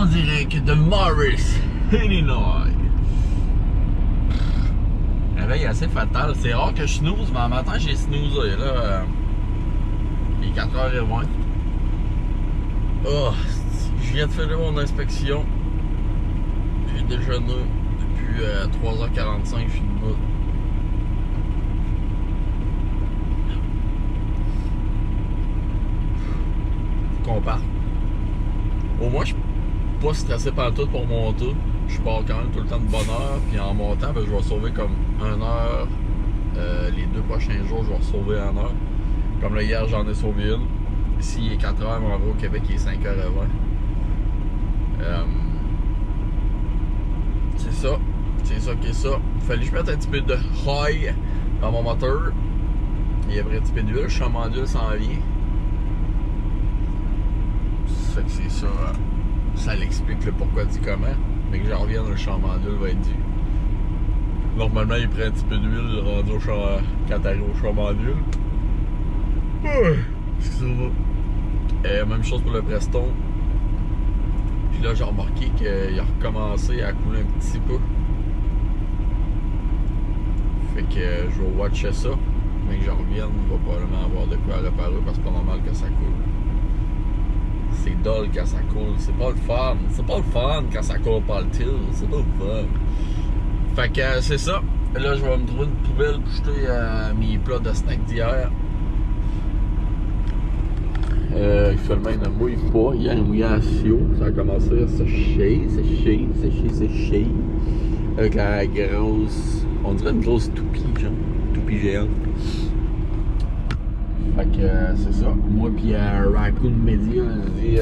direct de Morris, Illinois. Réveil assez fatal. C'est rare que je snooze, mais en matin j'ai snoozé. Là, il est 4h20. Oh, je viens de faire mon inspection. J'ai déjeuné depuis 3h45. Je suis debout. Faut qu'on parte. Au moins, je suis pas stressé par tout pour monter. Je pars quand même tout le temps de bonne heure. Puis en montant, ben, je vais sauver comme 1 heure. Les 2 prochains jours, je vais sauver 1 heure. Comme là, hier, j'en ai sauvé une. Ici, il est 4h, mais en vrai, au Québec, il est 5h20. C'est ça. C'est ça qui est ça. Il fallait que je mette un petit peu de high dans mon moteur. Il y avait un petit peu d'huile. Le chambon d'huile s'en vient. Ça fait que c'est ça. Ça l'explique le pourquoi du comment. Mais que j'en revienne, le chambon d'huile va être dû. Normalement, il prend un petit peu d'huile rendu au quand t'arrives au chambon d'huile. Excusez-moi. Même chose pour le Preston. Puis là, j'ai remarqué qu'il a recommencé à couler un petit peu. Fait que je vais watcher ça. Mais que j'en revienne, il va probablement avoir de quoi réparer parce que c'est pas normal que ça coule. C'est dull quand ça coule. C'est pas le fun. C'est pas le fun quand ça coule pas le til. C'est pas le fun. Fait que c'est ça. Là, je vais me trouver une poubelle pour jeter mes plats de snack d'hier. Actuellement, il ne mouille pas. Hier, il mouillait à Sio. Ça a commencé à sécher. Avec la grosse... On dirait une grosse toupie, genre. Toupie géante. Fait que c'est ça. Moi pis Raccoon Media, on dit...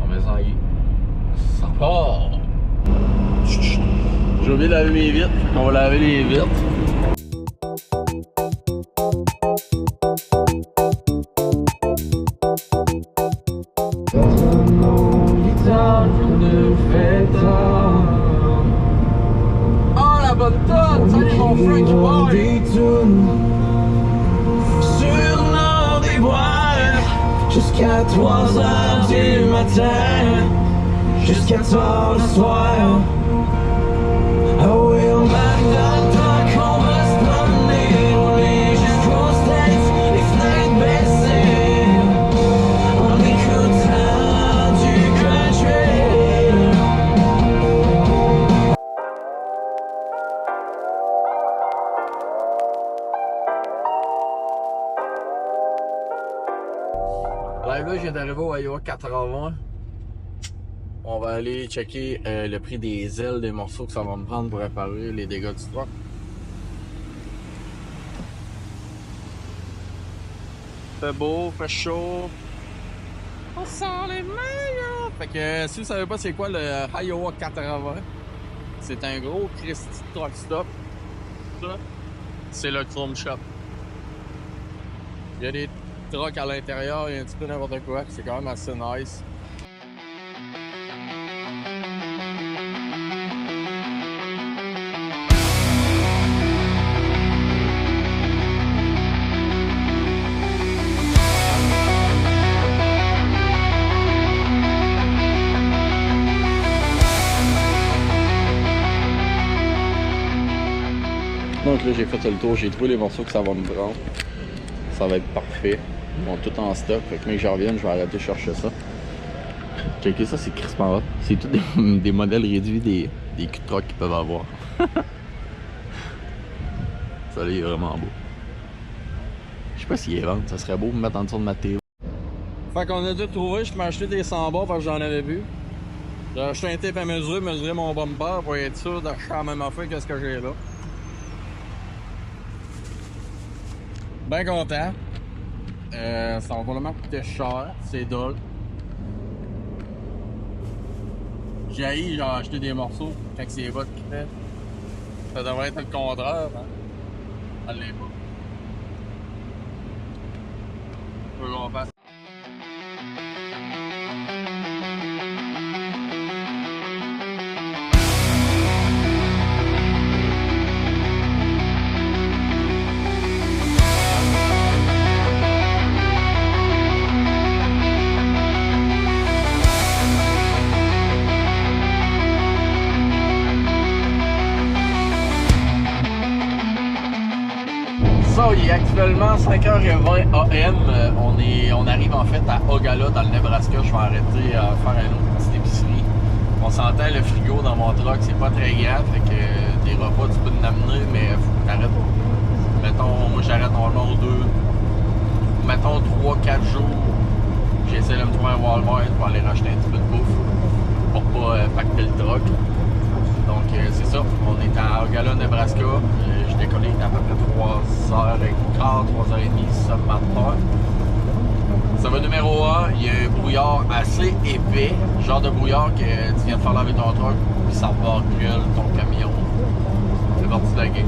on met ça y est. Ça part! J'ai oublié de laver mes vitres. Fait qu'on va laver les vitres. Oh la bonne tonne! Salut mon Frankie Boy! Sur nos déboires jusqu'à 3h du matin, jusqu'à tard le soir. Oh oui, on va dans le temps qu'on va se promener. On est jusqu'aux States, les fenêtres baissées, en écoutant du country. Live là, je viens d'arriver au Iowa 80. On va aller checker le prix des ailes, des morceaux que ça va me prendre pour réparer les dégâts du truck. Fait beau, fait chaud. On sent les meilleurs! Fait que si vous savez pas c'est quoi le Iowa 80, c'est un gros Christy Truck Stop. Ça, c'est le Chrome Shop. Il y a des trucks à l'intérieur, il y a un petit peu n'importe quoi. C'est quand même assez nice. Donc là j'ai fait le tour, j'ai trouvé les morceaux que ça va me prendre. Ça va être parfait. Ils vont tout en stock. Fait que mec que je revienne, je vais arrêter de chercher ça. Checker ça, c'est crispement hot. C'est tous des modèles réduits des trucks qu'ils peuvent avoir. Ça là, il est vraiment beau. Je sais pas s'il est vente, ça serait beau de me mettre en dessous de ma télé. Fait qu'on a tout trouvé, je m'ai acheté des 100 bars parce que j'en avais vu. J'ai acheté un tape à mesurer mon bumper pour être sûr d'acheter la même affaire que ce que j'ai là. Ben content. Ça va probablement coûter cher, c'est dull. J'ai acheté des morceaux quand c'est les bottes qui fait. Ça devrait être le contraire, hein. Ça l'est pas. Faut qu'on fasse. est actuellement 5h20 AM. On arrive en fait à Ogala dans le Nebraska. Je vais arrêter à faire une autre petite épicerie. On s'entend, le frigo dans mon truck, c'est pas très grand. Fait que des repas, tu peux en amener, mais faut que t'arrêtes. Mettons, moi j'arrête normalement 2. Mettons 3-4 jours. J'essaie de me trouver un Walmart pour aller racheter un petit peu de bouffe pour pas pacter le truck. Donc c'est ça, on est à Ogala, Nebraska. Je décolle à peu près 3h15, 3h30 ce matin. Ça va numéro 1, il y a un brouillard assez épais, genre de brouillard que tu viens de faire laver ton truck, puis ça repart gueule ton camion. C'est parti de la game.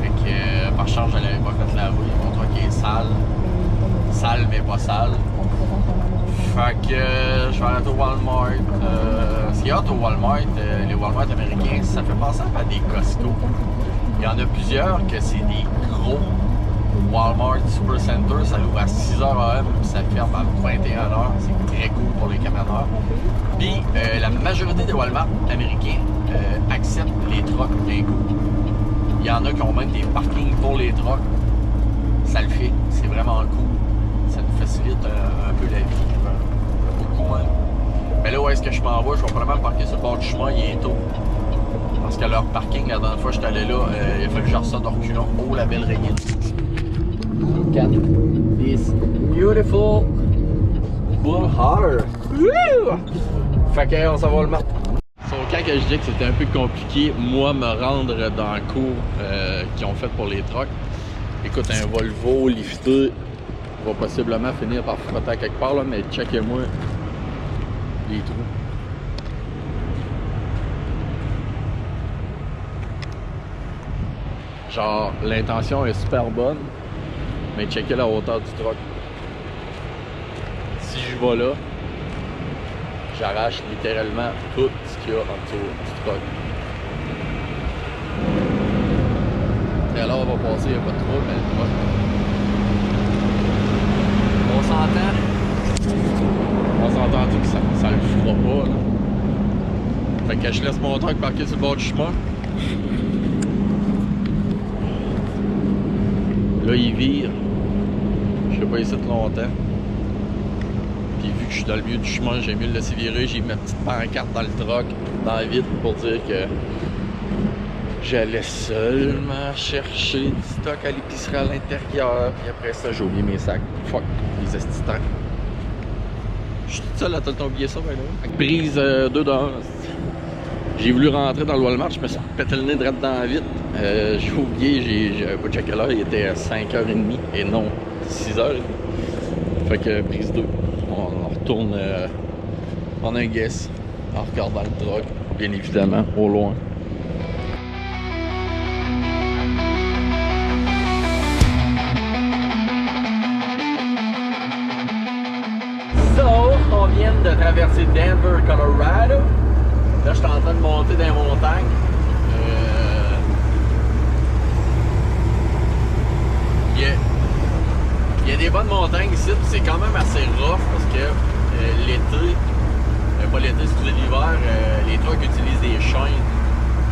Fait que par chance, je l'avais pas fait laver, mon truck est sale. Sale mais pas sale. Fait que je vais arrêter au Walmart. Ce qu'il y a au Walmart, les Walmart américains, ça fait penser à des Costco. Il y en a plusieurs que c'est des gros Walmart Supercenter. Ça ouvre à 6h AM puis ça ferme à 21h. C'est très cool pour les camionneurs. Puis la majorité des Walmart américains acceptent les trucks d'un coup. Il y en a qui ont même des parkings pour les trucks. Ça le fait, c'est vraiment cool. Ça nous facilite un peu la vie. Beaucoup même. Mais là où est-ce que je m'en vais, je vais probablement me parquer sur le bord du chemin, il est tôt. Parce que leur parking, la dernière fois que j'étais allé là, il a fallu que je ressorte de reculons. Oh, la belle rayette. Look at this beautiful bull holler. Woo! Fait que on s'en va le matin. Quand que je dis que c'était un peu compliqué, moi, me rendre dans le cours qu'ils ont fait pour les trucks. Écoute, un Volvo lifté va possiblement finir par frotter à quelque part, là, mais checkez-moi les trous. Genre, l'intention est super bonne, mais checkez la hauteur du truck. Si je vais là, j'arrache littéralement tout ce qu'il y a en dessous du truck. Et alors, on va passer, il n'y a pas de trouble, mais le truck. On s'entend tout que ça le fera pas. Là. Fait que je laisse mon truck parqué sur le bord du chemin. Là, il vire. Je sais pas ici de longtemps. Puis vu que je suis dans le milieu du chemin, j'ai mieux le laisser virer. J'ai mis ma petite pancarte dans le truck, dans la vitre, pour dire que j'allais seulement chercher du stock à l'épicerie à l'intérieur. Puis après ça, j'ai oublié mes sacs. Fuck, les estitants. Je suis tout seul à tout le temps oublier ça, ben là. Prise 2 dans 1. J'ai voulu rentrer dans le Walmart, je me suis pété le nez direct dans la vitre. J'ai oublié, j'avais pas checké l'heure, il était à 5h30 et non 6h30. Fait que prise 2. On retourne en un guess en regardant le truck, bien évidemment, au loin. On vient de traverser Denver, Colorado. Là, je suis en train de monter dans les montagnes. Il y a des bonnes montagnes ici, c'est quand même assez rough parce que l'été, pas l'été, c'est l'hiver, les trucks utilisent des chaînes.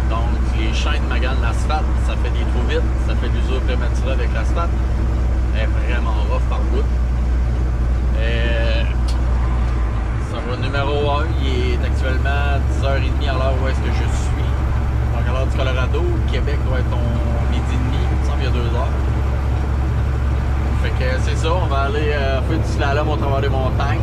Donc, les chaînes maganent l'asphalte, ça fait des trous vides, ça fait de l'usure prématurée avec l'asphalte. Elle est vraiment rough par bout. Ça va numéro 1, il est actuellement 10h30 à l'heure où est-ce que je suis. Donc à l'heure du Colorado, Québec doit être au midi et demi, il me semble qu'il y a 2 heures. Fait que c'est ça, on va aller faire du slalom au travers des montagnes.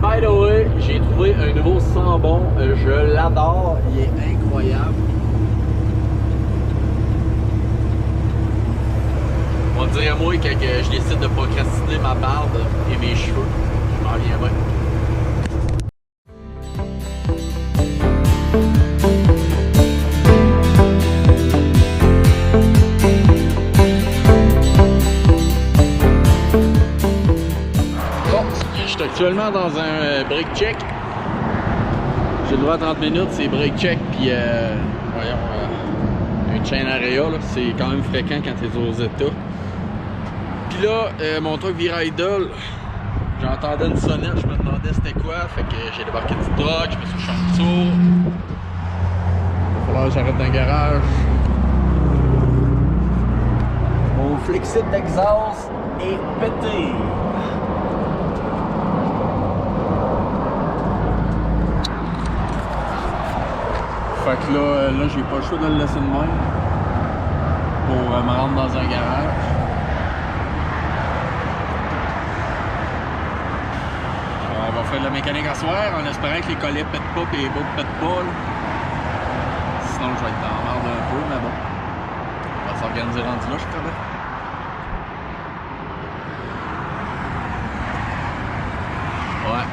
By the way, j'ai trouvé un nouveau sambon, je l'adore, il est incroyable. On dirait moi que je décide de procrastiner ma barbe et mes cheveux. Je m'en viens bien. Bon, je suis actuellement dans un break check. J'ai le droit à 30 minutes, c'est break check puis voyons une chaîne area, c'est quand même fréquent quand tu es aux États. Puis là, mon truck vire idle. J'entendais une sonnette, je me demandais c'était quoi, fait que j'ai débarqué du truck, je me suis changé de tour. Il va falloir que j'arrête dans le garage. Mon flexite d'exhaust est pété. Fait que là j'ai pas le choix de le laisser de même pour me rendre dans un garage. On va faire de la mécanique à soir en espérant que les collets pètent pas et les bouts pètent pas. Là. Sinon je vais être dans la merde un peu, mais bon. On va s'organiser rendu là, je crois. Ouais.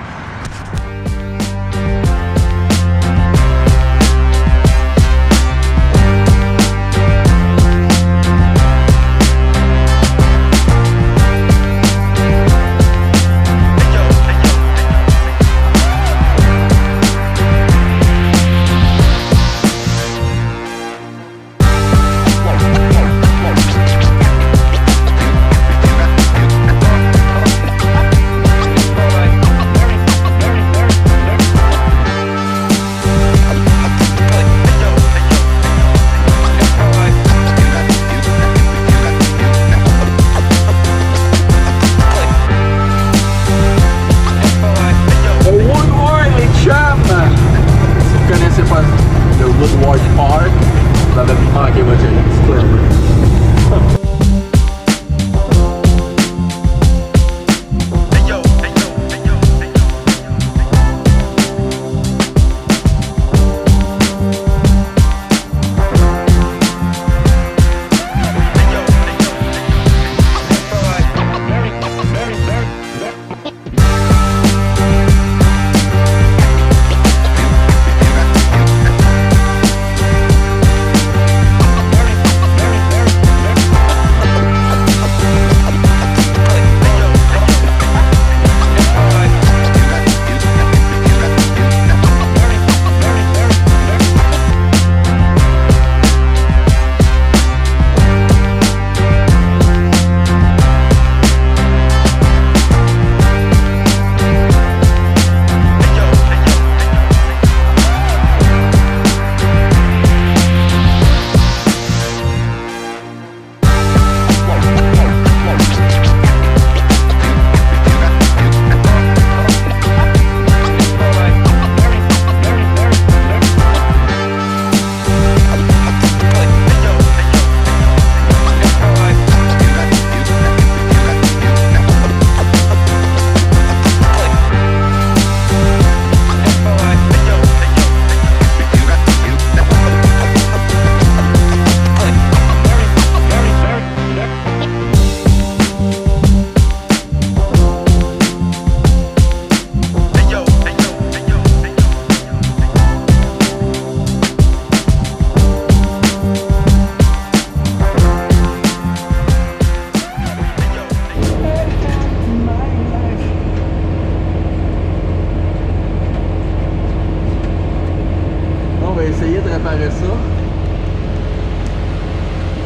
réparer ça.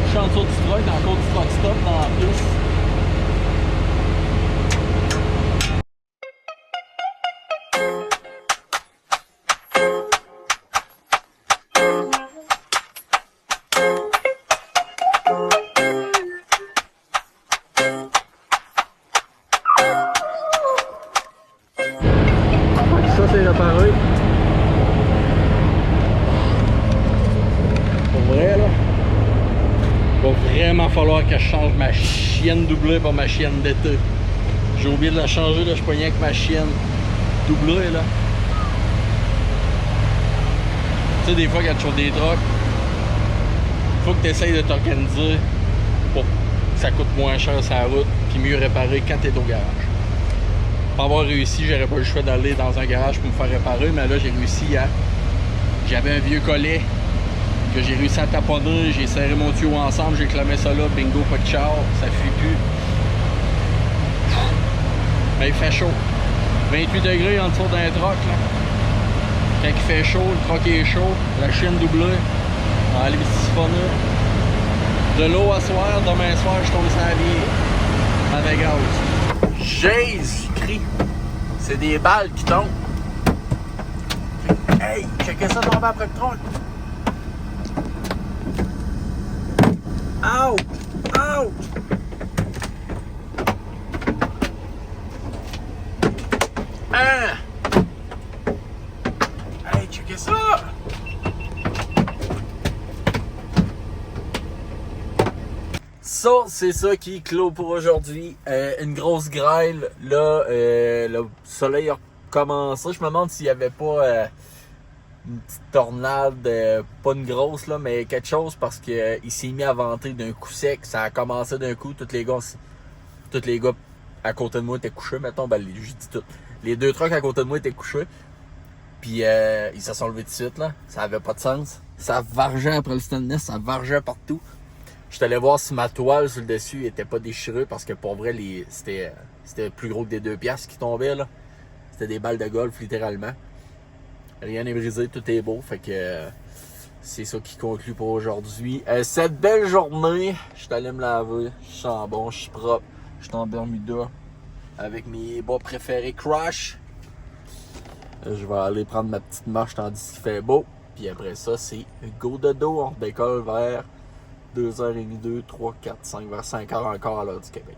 Je suis en dessous du truck, encore du truck stop dans la piste. Ça c'est réparé. Pour vrai là, il va vraiment falloir que je change ma chienne doublée pour ma chienne d'été. J'ai oublié de la changer, là, je pognais avec ma chienne doublée là. Tu sais, des fois quand tu fais des trucks, il faut que tu essayes de t'organiser pour que ça coûte moins cher sur la route puis mieux réparer quand tu es au garage. Pour avoir réussi, j'aurais pas eu le choix d'aller dans un garage pour me faire réparer, mais là j'ai réussi à... J'avais un vieux collet que j'ai réussi à taponner, j'ai serré mon tuyau ensemble, j'ai clamé ça là, bingo, pas de char, ça fuit plus. Mais il fait chaud. 28 degrés en dessous d'un truck là. Quand il fait chaud, le truck est chaud, la chaîne doublée, on va aller siphonner. De l'eau à soir, demain soir je tombe sur la vie avec gaz. Jésus-Christ! C'est des balles qui tombent. Hey, checkez ça tomber après le truck. Ow! Ow! Hein? Hey, checkez ça! Ça, c'est ça qui clôt pour aujourd'hui. Une grosse grêle. Là, le soleil a commencé. Je me demande s'il n'y avait pas une petite tornade, pas une grosse, là, mais quelque chose parce qu'il s'est mis à venter d'un coup sec. Ça a commencé d'un coup. Tous les gars à côté de moi étaient couchés. Mettons, ben, je dis tout. Les deux trucks à côté de moi étaient couchés. Puis ils se sont levés tout de suite. Là. Ça avait pas de sens. Ça vargeait après le stainless. Ça vargeait partout. Je suis allé voir si ma toile sur le dessus était pas déchirée parce que pour vrai, c'était plus gros que des 2 piastres qui tombaient. Là. C'était des balles de golf, littéralement. Rien n'est brisé, tout est beau. Fait que c'est ça qui conclut pour aujourd'hui. Cette belle journée, je suis allé me laver. Je sens bon, je suis propre. Je suis en Bermuda avec mes bas préférés Crush. Je vais aller prendre ma petite marche tandis qu'il fait beau. Puis après ça, c'est go de dos. On décolle vers 2h30, 2, 3, 4, 5, vers 5h encore à l'heure du Québec.